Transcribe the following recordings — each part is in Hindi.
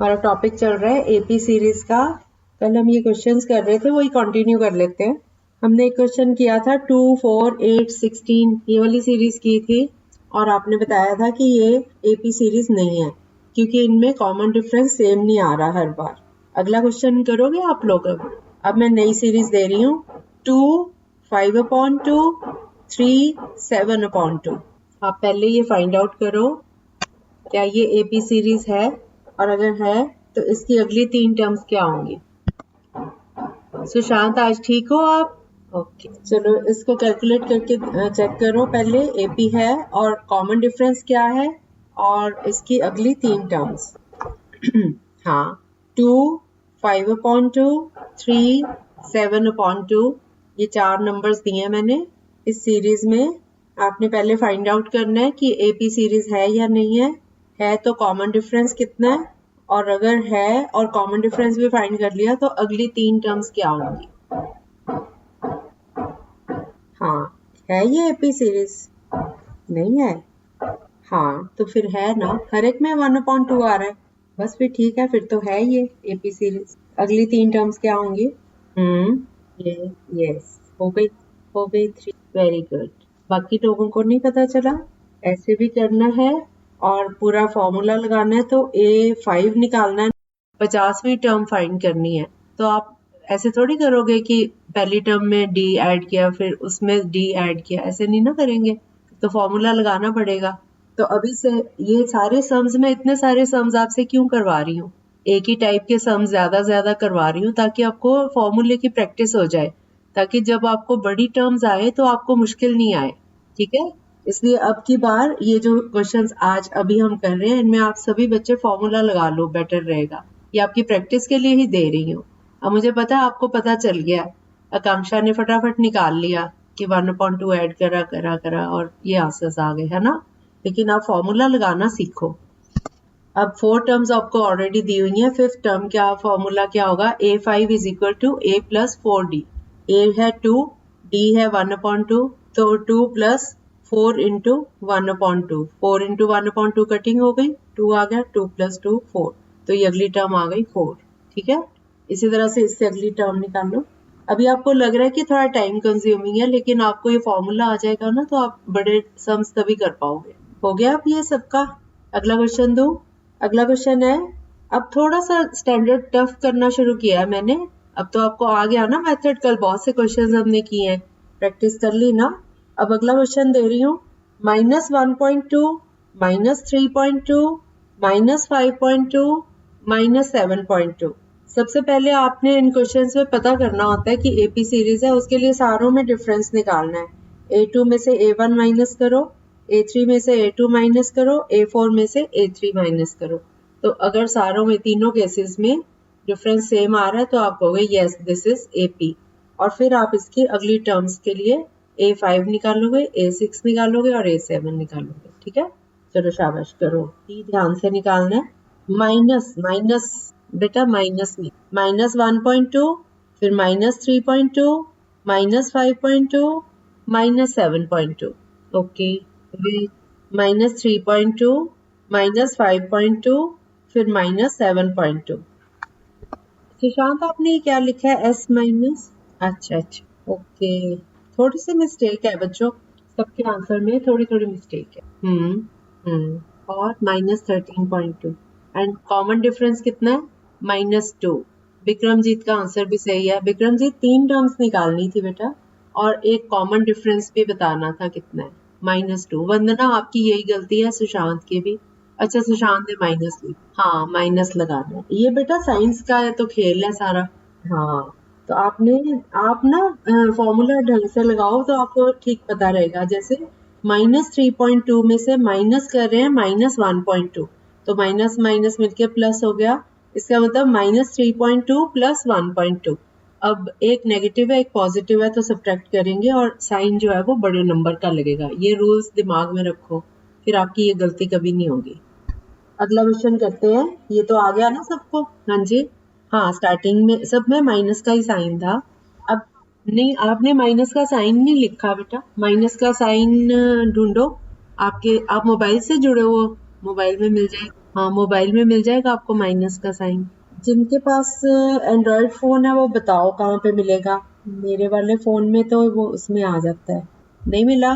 हमारा टॉपिक चल रहा है एपी सीरीज का। कल हम ये क्वेश्चंस कर रहे थे, वही कंटिन्यू कर लेते हैं। हमने एक क्वेश्चन किया था 2, 4, 8, 16 ये वाली सीरीज की थी और आपने बताया था कि ये एपी सीरीज नहीं है क्योंकि इनमें कॉमन डिफरेंस सेम नहीं आ रहा हर बार। अगला क्वेश्चन करोगे आप लोग। अब मैं नई सीरीज दे रही हूँ 2, 5/2, 3, 7/2। आप पहले ये फाइंड आउट करो क्या ये एपी सीरीज है, और अगर है तो इसकी अगली 3 टर्म्स क्या होंगी। सुशांत आज ठीक हो आप? ओके चलो इसको कैलकुलेट करके चेक करो पहले एपी है और कॉमन डिफरेंस क्या है और इसकी अगली 3 टर्म्स। हाँ 2, 5/2, 3, 7/2 ये 4 नंबर्स दिए मैंने। इस सीरीज में आपने पहले फाइंड आउट करना है कि एपी सीरीज है या नहीं है तो कॉमन डिफरेंस कितना है, और अगर है और कॉमन डिफरेंस भी फाइंड कर लिया तो अगली 3 टर्म्स क्या होंगी। हाँ है ये एपी सीरीज? नहीं है? हाँ तो फिर है ना, हर एक में 1/2 आ रहा है, बस फिर ठीक है, फिर तो है ये एपी सीरीज। अगली 3 टर्म्स क्या होंगी? ये यस हो गई 3। Very good. बाकी लोगों को नहीं पता चला, ऐसे भी करना है और पूरा फॉर्मूला लगाना है। तो A5 निकालना है, 50वीं टर्म फाइंड करनी है। तो आप ऐसे थोड़ी करोगे कि पहली टर्म में D ऐड किया फिर उसमें D ऐड किया, ऐसे नहीं ना करेंगे, तो फॉर्मूला लगाना पड़ेगा। तो अभी से ये सारे सम्स में इतने सारे सम्स आपसे क्यों करवा रही हूँ, एक ही टाइप के सम्स ज्यादा करवा रही हूँ ताकि आपको फॉर्मूले की प्रैक्टिस हो जाए, ताकि जब आपको बड़ी टर्म्स आए तो आपको मुश्किल नहीं आए। ठीक है, इसलिए अब की बार ये जो क्वेश्चंस आज अभी हम कर रहे हैं इनमें आप सभी बच्चे फॉर्मूला लगा लो, बेटर रहेगा। ये आपकी प्रैक्टिस के लिए ही दे रही हूँ। अब मुझे पता है आपको पता चल गया, आकांक्षा ने फटाफट निकाल लिया कि 1/2 ऐड करा और ये आंसर्स आ गए, है ना। लेकिन आप फॉर्मूला लगाना सीखो। अब 4 टर्म्स आपको ऑलरेडी दी हुई है। 5th टर्म क्या फॉर्मूला क्या होगा? A5 = A + 4D। A है 2, D है 1/2, तो 2 + 4 × 1/2। 4 × 1/2 कटिंग हो गई, 2 आ गया, 2 + 2 4, तो ये अगली टर्म आ गई 4। ठीक है, इसी तरह से इससे अगली टर्म निकालो। अभी आपको लग रहा है कि थोड़ा टाइम कंज्यूमिंग है, लेकिन आपको ये फॉर्मूला आ जाएगा ना तो आप बड़े सम्स तभी कर पाओगे। हो गया अब ये सबका। अगला क्वेश्चन दूं? अगला क्वेश्चन है, अब थोड़ा सा स्टैंडर्ड टफ करना शुरू किया है मैंने। अब तो आपको आ गया ना मेथड, कल बहुत से क्वेश्चन हमने किए हैं, प्रैक्टिस कर ली ना। अब अगला क्वेश्चन दे रही हूँ -1.2, -3.2, -5.2, -7.2। सबसे पहले आपने इन क्वेश्चंस में पता करना होता है कि एपी सीरीज है, उसके लिए सारों में डिफरेंस निकालना है। A2 में से A1 माइनस करो, A3 में से A2 माइनस करो, A4 में से A3 माइनस करो। तो अगर सारों में तीनों केसेस में डिफरेंस सेम आ रहा है तो आप कहोगे यस दिस इज AP। और फिर आप इसकी अगली टर्म्स के लिए A5 निकालोगे, A6 निकालोगे और A7 निकालोगे। ठीक है, चलो शाबाश करो, ध्यान से निकालना है। माइनस बेटा माइनस में -1.2, फिर -3.2, -5.2, -7.2। ओके, -3.2, -5.2, फिर -7.2। सुशांत आपने क्या लिखा है? S माइनस, अच्छा ओके, थोड़ी सी मिस्टेक है बच्चों, सबके आंसर में थोड़ी मिस्टेक है। और -13.2 एंड कॉमन डिफरेंस कितना है? -2। विक्रमजीत का आंसर भी सही है। विक्रमजीत 3 टर्म्स निकालनी थी बेटा और एक कॉमन डिफरेंस भी बताना था कितना है, -2। वंदना आपकी यही गलती है, सुशांत की भी। अच्छा सुशांत ने माइनस ली, हाँ माइनस लगाना है, ये बेटा साइंस का है तो खेल है सारा। हाँ तो आप ना फॉर्मूला ढंग से लगाओ तो आपको ठीक पता रहेगा। जैसे -3.2 में से माइनस कर रहे हैं -1.2, तो माइनस माइनस मिलके प्लस हो गया, इसका मतलब -3.2 + 1.2। अब एक नेगेटिव है एक पॉजिटिव है तो सब्ट्रैक्ट करेंगे और साइन जो है वो बड़े नंबर का लगेगा। ये रूल्स दिमाग में रखो, फिर आपकी ये गलती कभी नहीं होगी। अगला क्वेश्चन करते हैं, ये तो आ गया ना सबको? हाँ जी, हाँ स्टार्टिंग में सब में माइनस का ही साइन था। अब नहीं, आपने माइनस का साइन नहीं लिखा बेटा, माइनस का साइन ढूंढो। आप मोबाइल से जुड़े हो, मोबाइल में मिल जाए। हाँ, मोबाइल में मिल जाएगा आपको माइनस का साइन। जिनके पास एंड्रॉयड फ़ोन है वो बताओ कहाँ पे मिलेगा। मेरे वाले फ़ोन में तो वो उसमें आ जाता है। नहीं मिला?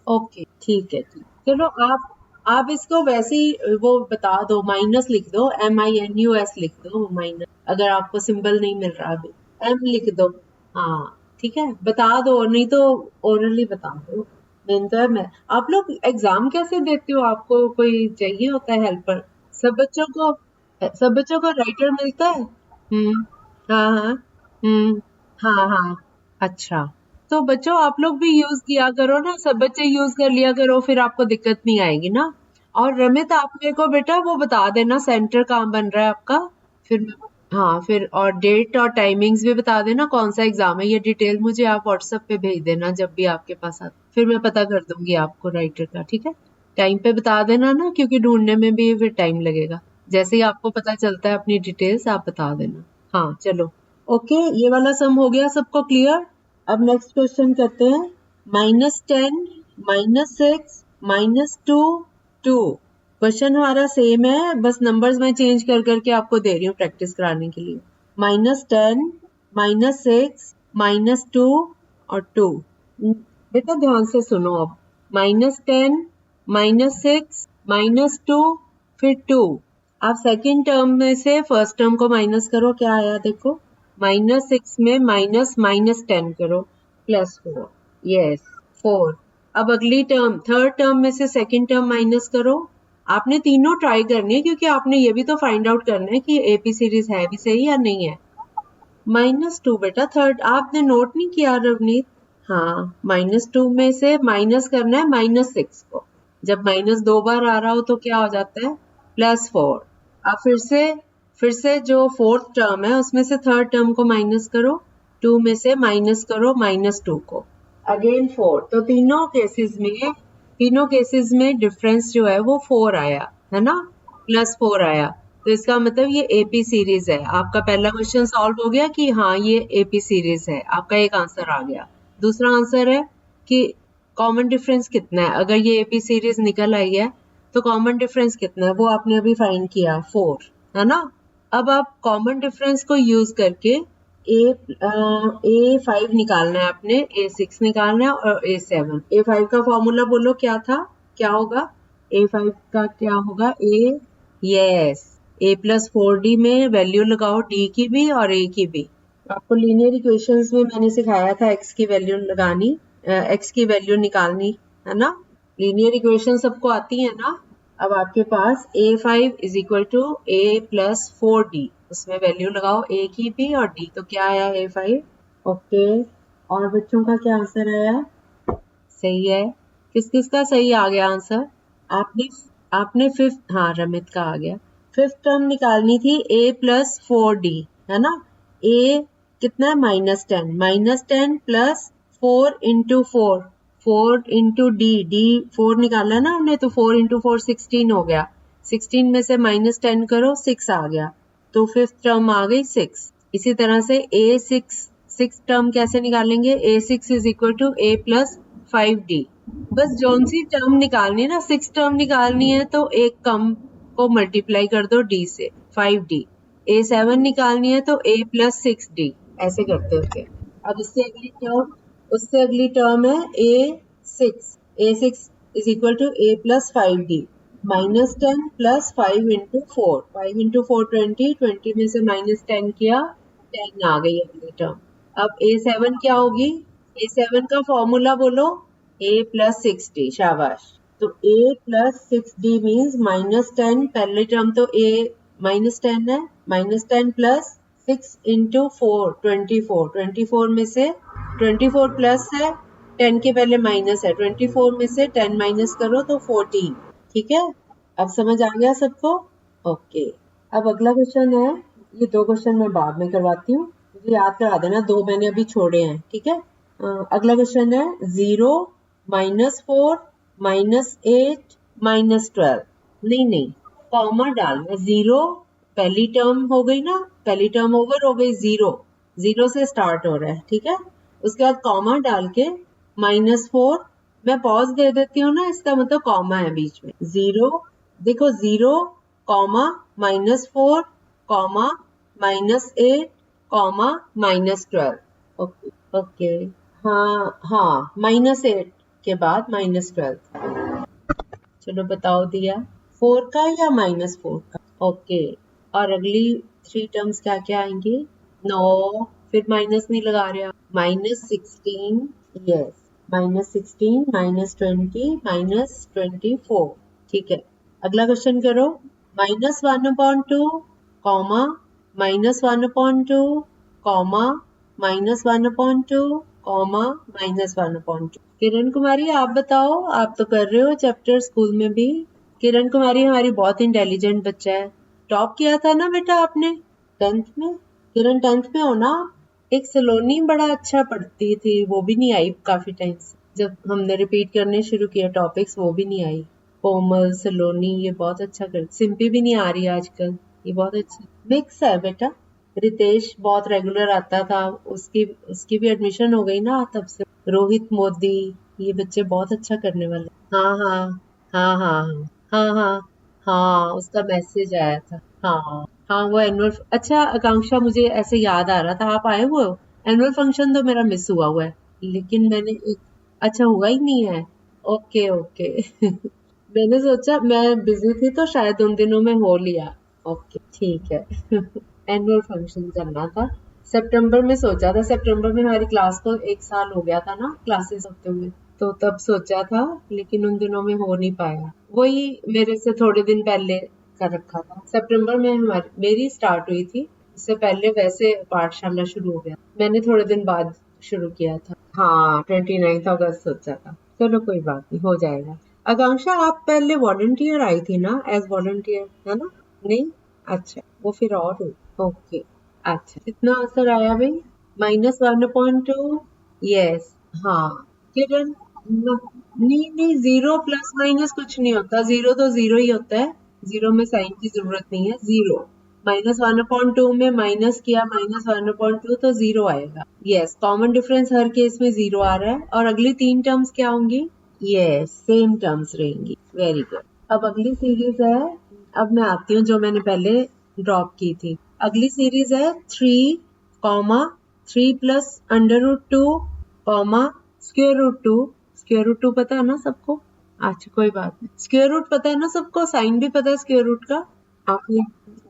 ओके, ठीक है, ठीक। चलो आप इसको वैसे ही वो बता दो, माइनस लिख दो, MINUS लिख दो माइनस, अगर आपको सिंबल नहीं मिल रहा अभी। एम लिख दो। हाँ, ठीक है, बता दो, नहीं तो ओरली बता दो। मेन तो है मैं। आप लोग एग्जाम कैसे देते हो? आपको कोई चाहिए होता है हेल्पर? सब बच्चों को सब बच्चों को राइटर मिलता है? हाँ हाँ। हाँ हाँ। अच्छा, तो बच्चों आप लोग भी यूज किया करो ना, सब बच्चे यूज कर लिया करो, फिर आपको दिक्कत नहीं आएगी ना। और रमित आप मेरे को बेटा वो बता देना सेंटर कहाँ बन रहा है आपका। फिर हाँ, फिर और डेट और टाइमिंग्स भी बता देना कौन सा एग्जाम है, ये डिटेल मुझे आप व्हाट्सएप पे भेज देना जब भी आपके पास आता, फिर मैं पता कर दूंगी आपको राइटर का, ठीक है। टाइम पे बता देना ना, क्योंकि ढूंढने में भी फिर टाइम लगेगा। जैसे ही आपको पता चलता है अपनी डिटेल्स आप बता देना। हाँ चलो, ओके, ये वाला सम हो गया सबको क्लियर। अब नेक्स्ट क्वेश्चन करते हैं। -10, -6, -2, 2। क्वेश्चन हमारा सेम है, बस नंबर्स मैं चेंज कर करके आपको दे रही हूँ प्रैक्टिस कराने के लिए। -10, -6, -2 और 2। बेटा ध्यान से सुनो अब। -10, -6, -2, फिर 2। आप सेकेंड टर्म में से फर्स्ट टर्म को माइनस करो, क्या आया देखो। -6 में माइनस -10 करो, +4। यस, 4। अब अगली टर्म थर्ड टर्म में से सेकेंड टर्म माइनस करो। आपने तीनों ट्राई करनी है, क्योंकि आपने ये भी तो फाइंड आउट करना है कि एपी सीरीज है भी सही या नहीं है। -2 बेटा थर्ड, आपने नोट नहीं किया रवनीत? हाँ, -2 में से माइनस करना है -6 को। जब माइनस 2 बार आ रहा हो तो क्या हो जाता है? +4। अब फिर से जो फोर्थ टर्म है उसमें से थर्ड टर्म को माइनस करो, 2 में से माइनस करो -2 को, अगेन 4। तो तीनों केसेस में डिफरेंस जो है वो 4 आया, है ना, +4 आया। तो इसका मतलब ये एपी सीरीज है। आपका पहला क्वेश्चन सॉल्व हो गया कि हाँ ये एपी सीरीज है, आपका एक आंसर आ गया। दूसरा आंसर है कि कॉमन डिफरेंस कितना है, अगर ये एपी सीरीज निकल आई है तो कॉमन डिफरेंस कितना है वो आपने अभी फाइंड किया, 4, है ना। अब आप कॉमन डिफरेंस को यूज करके A5 निकालना है आपने, A6 निकालना है और A7। A5 का फॉर्मूला बोलो क्या था, क्या होगा? A5 का क्या होगा? यस, A+4D में वैल्यू लगाओ D की भी और A की भी। आपको लीनियर इक्वेशंस में मैंने सिखाया था x की वैल्यू लगानी, x की वैल्यू निकालनी, है ना। लीनियर इक्वेशन सबको आती है ना। अब आपके पास A5 is equal to A+4D, उसमें वैल्यू लगाओ A की भी और D, तो क्या आया A5। ओके, और बच्चों का क्या आंसर आया? सही है। किस किस का सही आ गया आंसर? आपने आपने फिफ्थ, हाँ रमित का आ गया। फिफ्थ टर्म निकालनी थी A+4D, है ना। A कितना है? -10, -10 प्लस 4 इंटू 4, 4 इंटू D 4 निकाला ना हमने, तो 4 इंटू 4 16 हो गया। 16 में से -10 करो, 6 आ गया, तो फिफ्थ टर्म आ गई 6। इसी तरह से सिक्स टर्म कैसे निकालेंगे? A6 is equal to A+5D। बस जौन सी टर्म निकालनी है ना, 6 टर्म निकालनी है तो एक कम को मल्टीप्लाई कर दो D से, 5D। A7 निकालनी है तो A+6D, ऐसे करते होते। अब उससे अगली टर्म है A6। A6 is equal to A+5D। -10 plus 5 into 4, 5 into 4 20, 20 में से -10 किया, 10 आ गई अगली टर्म। अब A7 क्या होगी? A7 का फॉर्मूला बोलो, A+6D, शाबाश। तो A+6D मीन्स -10, पहली टर्म तो A -10 है, -10 प्लस 6 इंटू 4 24, 24 में से 24 प्लस है, 10 के पहले माइनस है, 24 में से 10 माइनस करो तो 14। ठीक है, अब समझ आ गया सबको? ओके, अब अगला क्वेश्चन है, ये 2 क्वेश्चन मैं बाद में करवाती हूँ, मुझे याद करा देना, 2 मैंने अभी छोड़े हैं, ठीक है। अगला क्वेश्चन है 0, -4, -8, -12। नहीं, कॉमा डालना, 0 पहली टर्म हो गई ना, पहली टर्म ओवर हो गई, 0 से स्टार्ट हो रहा है, ठीक है। उसके बाद कॉमा डाल के -4, मैं पॉज दे देती हूँ ना, इसका मतलब कॉमा है बीच में, 0, देखो 0, -4, -8, -12। Okay okay. हाँ हाँ, -8 के बाद -12। चलो बताओ दिया, 4 का या -4 का? ओके। और अगली 3 टर्म्स क्या क्या आएंगी? नो, फिर माइनस नहीं लगा रहे आप। -16, यस, -16, -20, -24। ठीक है, अगला क्वेश्चन करो। -1/2, comma, -1/2, comma, -1/2, comma, -1/2। Kiran Kumari आप बताओ, आप तो कर रहे हो चैप्टर स्कूल में भी। किरण कुमारी हमारी बहुत इंटेलिजेंट बच्चा है, टॉप किया था ना बेटा आपने 10th में। किरण 10th में हो ना? एक सलोनी बड़ा अच्छा पढ़ती थी, वो भी नहीं आई काफी टाइम से। जब हमने रिपीट करने शुरू किए टॉपिक्स, वो भी नहीं आई। कोमल, सलोनी, ये बहुत अच्छा कर, सिंपी भी नहीं आ रही आजकल, ये बहुत अच्छा मिक्स है बेटा। रितेश बहुत रेगुलर आता था, उसकी उसकी भी एडमिशन हो गई ना तब से। रोहित मोदी, ये बच्चे बहुत अच्छा करने वाले। हाँ हाँ हाँ हाँ हाँ हाँ हाँ हाँ, उसका मैसेज आया था। हाँ हाँ, वो एनुअल, अच्छा आकांक्षा, मुझे ऐसे याद आ रहा था आप आए हुए हो। एनुअल फंक्शन तो मेरा मिस हुआ हुआ है, लेकिन मैंने एक, अच्छा हुआ ही नहीं है। ओके ओके मैंने सोचा मैं बिजी थी तो शायद उन दिनों में हो लिया। ओके ठीक है एनुअल फंक्शन करना था, सितंबर में सोचा था। सितंबर में हमारी क्लास को 1 साल हो गया था ना क्लासेस होते हुए, तो तब सोचा था, लेकिन उन दिनों में हो नहीं पाया। वही मेरे से थोड़े दिन पहले कर रखा था। सितंबर में हमारी मेरी स्टार्ट हुई थी, इससे पहले वैसे पाठशाला शुरू हो गया, मैंने थोड़े दिन बाद शुरू किया था। हाँ 29 अगस्त सोचा था। चलो कोई बात नहीं, हो जाएगा। आकांक्षा आप पहले वॉलंटियर आई थी ना, एज वॉलंटियर, है ना? नहीं, अच्छा वो फिर और हुई। ओके, अच्छा कितना आंसर आया भाई? -1/2, यस। हाँ किरण, नहीं नहीं, जीरो प्लस माइनस कुछ नहीं होता, जीरो तो जीरो ही होता है, जीरो में साइन की जरूरत नहीं है। जीरो -1/2 में माइनस किया, -1/2 तो जीरो आएगा। यस, कॉमन डिफरेंस हर केस में जीरो आ रहा है। और अगली 3 टर्म्स क्या होंगी? यस, सेम टर्म्स रहेंगी। Very good. अब अगली सीरीज है, अब मैं आती हूँ जो मैंने पहले ड्रॉप की थी। अगली सीरीज है 3, कॉमा, 3 प्लस √2, कॉमा, √2। √2 पता है ना सबको? अच्छा कोई बात नहीं, स्क्वायर रूट पता है ना सबको, साइन भी पता है स्क्वायर रूट का। आप ये,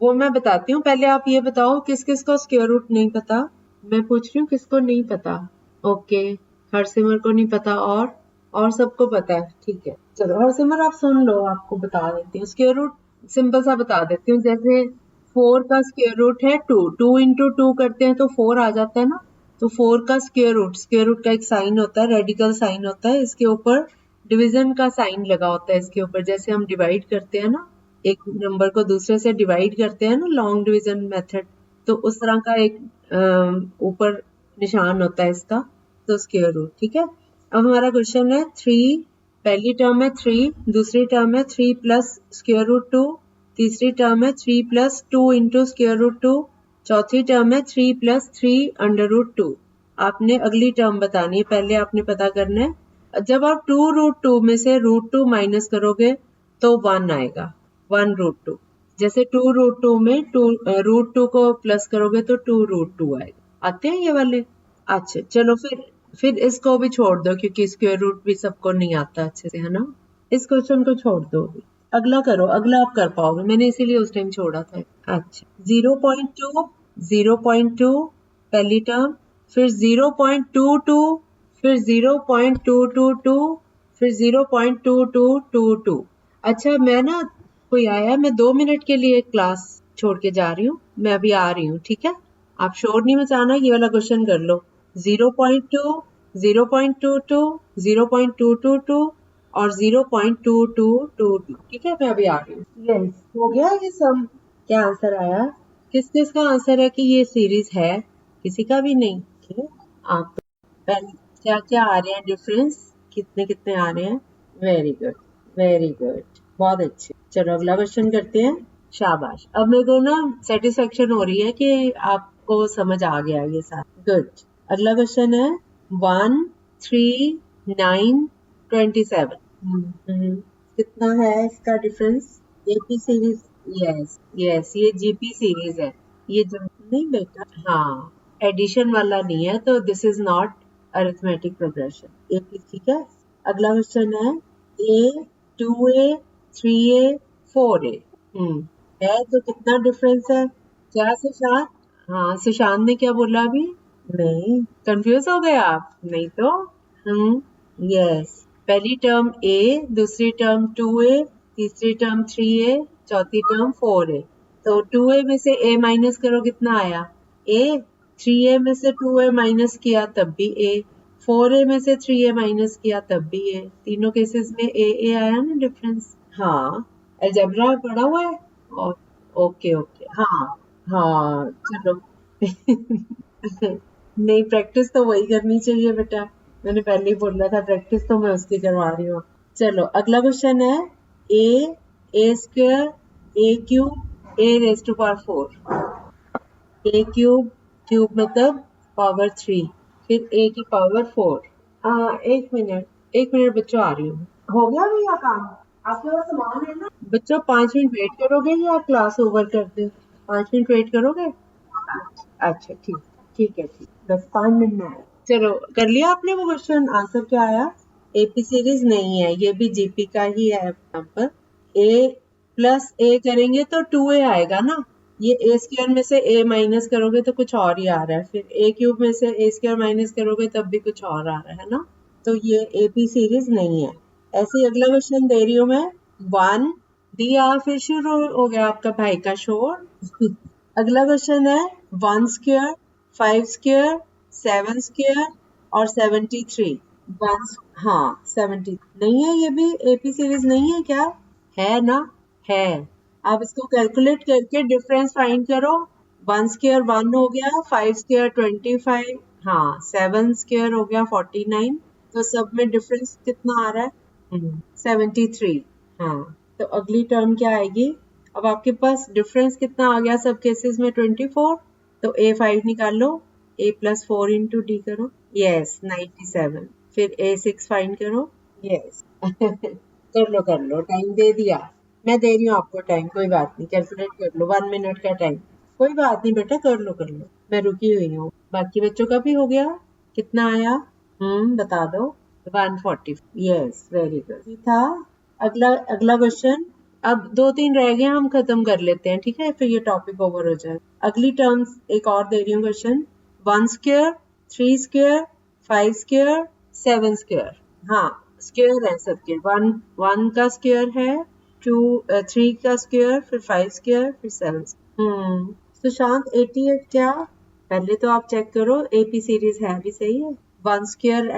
वो मैं बताती हूँ, पहले आप ये बताओ किस किस को स्क्वायर रूट नहीं पता। मैं पूछ रही हूँ किसको नहीं पता। ओके, हरसिमर को नहीं पता, और सबको पता है, ठीक है। चलो हरसिमर आप सुन लो, आपको बता देती हूँ। स्क्वायर रूट सिंपल सा बता देती हूँ, जैसे 4 का स्क्वायर रूट है 2, 2 इंटू 2 करते हैं तो 4 आ जाता है ना। तो 4 का स्क्वायर रूट का एक साइन होता है, रेडिकल साइन होता है, इसके ऊपर डिवीजन का साइन लगा होता है इसके ऊपर, जैसे हम डिवाइड करते हैं ना, एक नंबर को दूसरे से डिवाइड करते हैं ना, लॉन्ग डिवीजन मेथड, तो उस तरह का एक ऊपर निशान होता है इसका, तो स्क्वायर रूट। ठीक है, अब हमारा क्वेश्चन है 3, पहली टर्म है 3, दूसरी टर्म है 3 प्लस √2, तीसरी टर्म है 3 प्लस 2 इंटू √2, चौथी टर्म है 3 प्लस 3 √2। आपने अगली टर्म बतानी है, पहले आपने पता करना है। जब आप 2 √2 में से √2 माइनस करोगे तो 1 आएगा, 1 √2। जैसे 2 √2 में √2 को प्लस करोगे तो 2 √2 आएगा। आते हैं ये वाले? अच्छा चलो, फिर इसको भी छोड़ दो, क्योंकि स्क्वायर रूट भी सबको नहीं आता अच्छे से, है ना? इस क्वेश्चन को छोड़ दो, अगला करो, अगला आप कर पाओगे, मैंने इसीलिए उस टाइम छोड़ा था। अच्छा 0.2, 0.2 पहली टर्म, फिर 0.22, फिर 0.222, फिर 0.2222। अच्छा मैं ना, कोई आया, मैं 2 मिनट के लिए क्लास छोड़ के जा रही हूँ, मैं अभी आ रही हूँ, ठीक है? आप शोर नहीं मचाना, ये वाला क्वेश्चन कर लो। 0.2, 0.22, 0.222 और 0.2222। ठीक है, मैं अभी आ रही हूँ। यस, हो गया ये सब? क्या आंसर आया? किस किस का आंसर है कि ये सीरीज है? किसी का भी नहीं? ठीक है, आप पहले क्या क्या आ रहे हैं डिफरेंस, कितने कितने आ रहे हैं? वेरी गुड, वेरी गुड, बहुत अच्छे। चलो अगला क्वेश्चन करते हैं। शाबाश, अब मेरे को ना सेटिस्फेक्शन हो रही है कि आपको समझ आ गया ये सारा। गुड। अगला क्वेश्चन है 1, 3, 9, 27। कितना है इसका difference? AP series, yes yes, ये जीपी सीरीज है। ये जो नहीं बेटा, हाँ, एडिशन वाला नहीं है, तो this is not arithmetic progression. AP, ठीक है। अगला क्वेश्चन है ए, 2a, 3a, 4a। है तो कितना डिफरेंस है? क्या सुशांत? हाँ, सुशांत ने क्या बोला अभी? नहीं, कंफ्यूज हो गए आप? नहीं तो। यस, पहली टर्म ए, दूसरी टर्म 2a, तीसरी टर्म 3a, चौथी टर्म 4a। तो 2a में से a माइनस करो, कितना आया? a। 3a में से 2a माइनस किया तब भी a। 4a में से 3a माइनस किया तब भी a। तीनों केसेस में a आया ना डिफरेंस। हाँ, अलजेब्रा पढ़ा हुआ है। और ओके ओके, हाँ हाँ, चलो। नहीं, प्रैक्टिस तो वही करनी चाहिए बेटा। मैंने पहले ही बोला था, प्रैक्टिस तो मैं उसकी करवा रही हूँ। चलो, अगला क्वेश्चन है a square, a cube, a raise to power 4। A cube, cube मतलब पावर 3, फिर ए की पावर 4। एक मिनट बच्चों, आ रही हूँ। हो गया भैया काम? आपके पास सामान है ना? बच्चों, 5 मिनट वेट करोगे या क्लास ओवर कर दे? 5 मिनट वेट करोगे? अच्छा, ठीक। ठीक है, ठीक, बस 5 मिनट में आए। चलो, कर लिया आपने वो क्वेश्चन? आंसर क्या आया? एपी सीरीज नहीं है, ये भी जीपी का ही है यहाँ पर। ए प्लस ए करेंगे तो 2a आएगा ना। ये ए स्क्वायर में से ए माइनस करोगे तो कुछ और ही आ रहा है, फिर ए क्यूब में से ए स्क्वायर माइनस करोगे तब भी कुछ और आ रहा है ना। तो ये एपी सीरीज नहीं है। ऐसे ही अगला क्वेश्चन दे रही हूँ मैं। 1 दिया, फिर शुरू हो गया आपका भाई का शोर। अगला क्वेश्चन है 1 स्क्वायर, 5 स्क्वायर, 7 स्क्वायर और 73। वन, हाँ, 70 नहीं है, ये भी एपी सीरीज नहीं है क्या? है ना? है। अब इसको कैलकुलेट करके डिफरेंस फाइंड करो। 1 स्क्वायर 1 हो गया, 5 स्क्वायर 25, हाँ, 7 स्क्वायर हो गया 49। तो सब में डिफरेंस कितना आ रहा है? 73। हाँ, तो अगली टर्म क्या आएगी? अब आपके पास डिफरेंस कितना आ गया सब केसेस में? 24। तो A5 निकाल लो। A प्लस 4 इंटू डी करो। यस, 97। फिर A6 फाइंड करो। यस। कर लो, टाइम दे दिया। मैं दे रही हूँ आपको टाइम, कोई बात नहीं, कैलकुलेट कर लो, 1 मिनट का टाइम। कोई बात नहीं बेटा, कर लो कर लो, मैं रुकी हुई हूँ। बाकी बच्चों का भी हो गया? कितना आया? बता दो। 140। यस, वेरी गुड, ये था। अगला अगला क्वेश्चन। अब 2-3 रह गए, हम खत्म कर लेते हैं, ठीक है, फिर ये टॉपिक ओवर हो जाए। अगली टर्म्स एक और दे रही हूँ question. 1 square, 3 square, 5 square, 7 square. हाँ, स्क्वायर है सबके। वन का स्क्वायर है, 3 का स्क्वायर, फिर 5 स्क्वायर, फिर 7। सुशांत, 88 क्या? पहले तो आप चेक करो एपी सीरीज है भी सही है। 1 स्क्वायर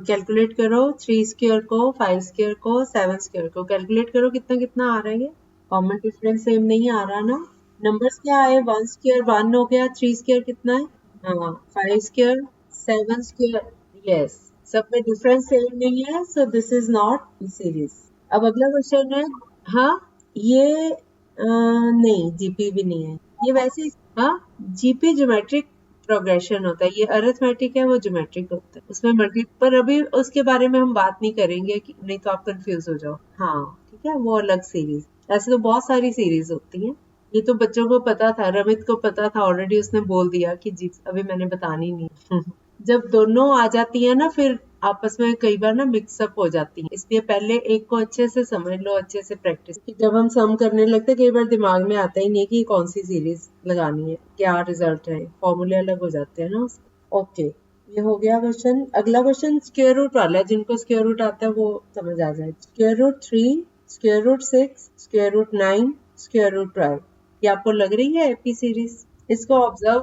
कैलकुलेट करो, 3 स्क्वायर को, 5 स्क्वायर को, 7 स्क्वायर को कैलकुलेट करो, कितना कितना आ रहा है? ये कॉमन डिफरेंस सेम नहीं आ रहा ना। नंबर्स क्या आए? 1 स्क्वायर 1 हो गया, 3 स्क्वायर कितना है? हाँ, 5 स्क्वायर, 7 स्क्वायर। यस, सब में डिफरेंस सेम नहीं है, so this is not series. अब अगला क्वेश्चन है। हाँ, ये नहीं, जीपी भी नहीं है ये वैसे। हाँ, जीपी ज्योमेट्रिक प्रोग्रेशन होता है, ये अरिथमेटिक है, वो ज्योमेट्रिक होता है, उसमें मल्टी, पर अभी उसके बारे में हम बात नहीं करेंगे कि नहीं तो आप कंफ्यूज हो जाओ। हाँ, ठीक है, वो अलग सीरीज। ऐसे तो बहुत सारी सीरीज होती हैं। ये तो बच्चों को पता था, रमित को पता था ऑलरेडी, उसने बोल दिया कि जी अभी मैंने बतानी नहीं। जब दोनों आ जाती है ना, फिर आपस में कई बार ना मिक्सअप हो जाती है, इसलिए पहले एक को अच्छे से समझ लो, अच्छे से प्रैक्टिस की। जब हम सम करने लगते कई बार दिमाग में आता ही नहीं कि कौन सी सीरीज लगानी है, क्या रिजल्ट है, फॉर्मूले अलग हो जाते हैं ना। ओके, ये हो गया क्वेश्चन। अगला क्वेश्चन स्क्वायर रूट वाला है, जिनको स्क्वायर रूट आता है वो समझ आ जाए। Square root 3, square root 6, square root 9, square root 12। ये आपको लग रही है एपी सीरीज? इसको ऑब्जर्व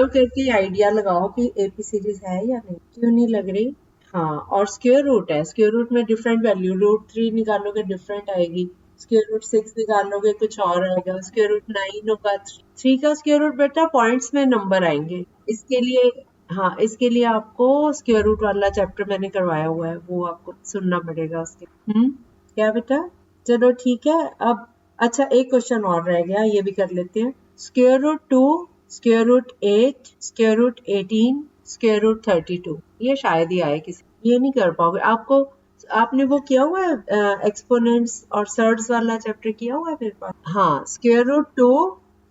करके आइडिया लगाओ कि एपी सीरीज है या नहीं। क्यों नहीं लग रही? हाँ, और स्क्वायर रूट है, स्क्वायर रूट में डिफरेंट वैल्यू, रूट 3 निकालोगे डिफरेंट आएगी, स्क्वायर रूट 6 निकालोगे कुछ और आएगा, स्क्वायर रूट 9 होगा, 3 का स्क्वायर रूट बेटा पॉइंट्स में नंबर आएंगे। इसके लिए, हाँ, इसके लिए आपको स्क्वायर रूट वाला चैप्टर मैंने करवाया हुआ है, वो आपको सुनना पड़ेगा उसके। क्या बेटा? चलो ठीक है। अब अच्छा, एक क्वेश्चन और रह गया, ये भी कर लेते हैं। Square root 2, square root 8, square root 18, square root 32। ये शायद ही आए किसी, ये नहीं कर पाओगे आपको। आपने वो किया हुआ है एक्सपोनेंट्स और सर्ड्स वाला चैप्टर किया हुआ है मेरे पास? हाँ, स्क्वायर रूट 2,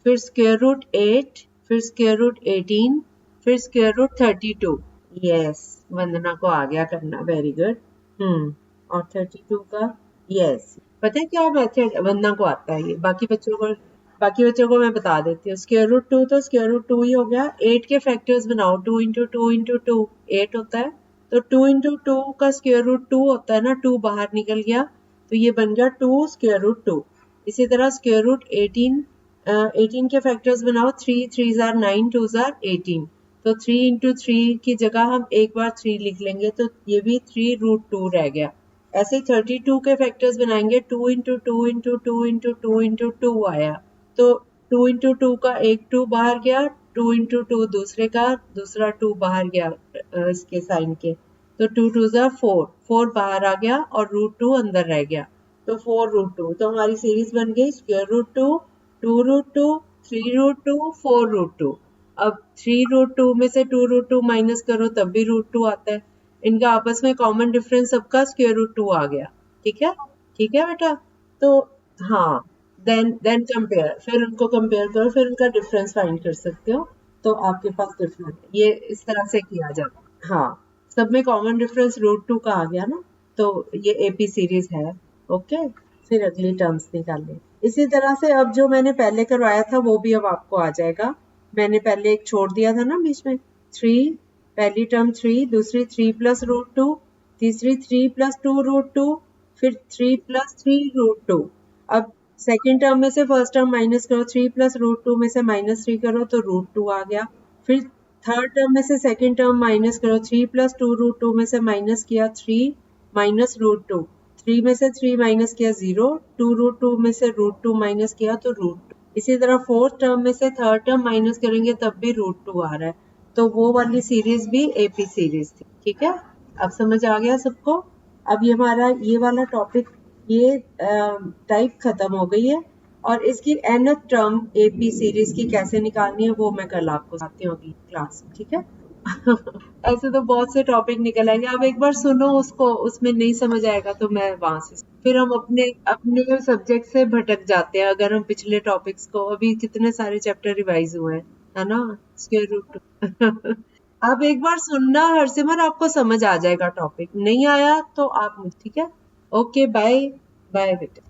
फिर स्क्वायर रूट 8, फिर स्क्वायर रूट 18, फिर स्क्वायर रूट 32। यस, वंदना को आ गया करना, वेरी गुड। और 32 का यस, पता है क्या मेथड वंदना को आता है ये, बाकी बच्चों को मैं बता देती हूँ। स्क्वायर रूट 2 तो स्क्वायर रूट 2 ही हो गया। 8 के फैक्टर्स बनाओ, 2 इंटू 2 इंटू 2 8 होता है, तो 2 इंटू 2 का स्क्वायर रूट 2 होता है ना, 2 बाहर निकल गया तो ये बन गया 2 स्क्वायर रूट 2। इसी तरह स्क्वायर रूट 18 के फैक्टर्स बनाओ, 3 3 जार 9 2 जार 18, तो 3 इंटू 3 की जगह हम एक बार 3 लिख लेंगे तो ये भी 3 रूट 2 रह गया। ऐसे ही 32 के फैक्टर्स बनाएंगे, 2 इंटू 2 इंटू 2 इंटू 2 इंटू 2 आया, तो 2 इंटू 2 का एक 2 बाहर गया, 2 इंटू 2 दूसरे का दूसरा 2 बाहर गया इसके साइन के, तो 2 2 जार 4, 4 बाहर आ गया और रूट 2 अंदर रह गया, तो 4 रूट 2। तो हमारी सीरीज बन गई square root 2, 2 root 2, 3 root 2, 4 root 2। अब 3 रूट 2 में से 2 रूट 2 माइनस करो तब भी रूट 2 आता है। इनका आपस में कॉमन डिफरेंस सबका स्क्वायर रूट 2 आ गया। ठीक है, ठीक है बेटा। तो हाँ, देन कंपेयर, फिर उनको कंपेयर करो, फिर उनका डिफरेंस फाइंड कर सकते हो, तो आपके पास डिफरेंस ये इस तरह से किया जाता है। हाँ, सब में कॉमन डिफरेंस रूट 2 का आ गया ना, तो ये एपी सीरीज है। ओके, फिर अगली टर्म्स निकालें। इसी तरह से अब जो मैंने पहले करवाया था वो भी अब आपको आ जाएगा। मैंने पहले एक छोड़ दिया था ना बीच में, 3, पहली टर्म 3, दूसरी 3 प्लस रूट 2, तीसरी 3 प्लस 2 रूट 2, फिर 3 प्लस 3 रूट 2। अब सेकेंड टर्म में से फर्स्ट टर्म माइनस करो, 3 प्लस रूट 2 में से माइनस 3 करो तो रूट 2 आ गया। फिर थर्ड टर्म में से सेकेंड टर्म माइनस करो, 3 प्लस 2 रूट 2 में से माइनस किया 3 माइनस रूट 2, 3 में से 3 माइनस किया 0, 2 रूट 2 में से रूट 2 माइनस किया तो रूट 2। इसी तरह फोर्थ टर्म में से थर्ड टर्म माइनस करेंगे तब भी रूट 2 आ रहा है, तो वो वाली सीरीज भी एपी सीरीज थी। ठीक है, अब समझ आ गया सबको? अब ये हमारा ये वाला टॉपिक, ये टाइप खत्म हो गई है, और इसकी nth टर्म एपी सीरीज की कैसे निकालनी है वो मैं कल आपको बताती हूँ अगली क्लास में। ठीक है ऐसे तो बहुत से टॉपिक निकल आएंगे, आप एक बार सुनो उसको, उसमें नहीं समझ आएगा तो मैं वहां से फिर हम अपने अपने सब्जेक्ट से भटक जाते हैं। अगर हम पिछले टॉपिक्स को, अभी कितने सारे चैप्टर रिवाइज हुए हैं, है ना, स्क्वायर रूट आप एक बार सुनना हरसिमर, आपको समझ आ जाएगा। टॉपिक नहीं आया तो आप, ठीक है, ओके, बाय बाय बेटा।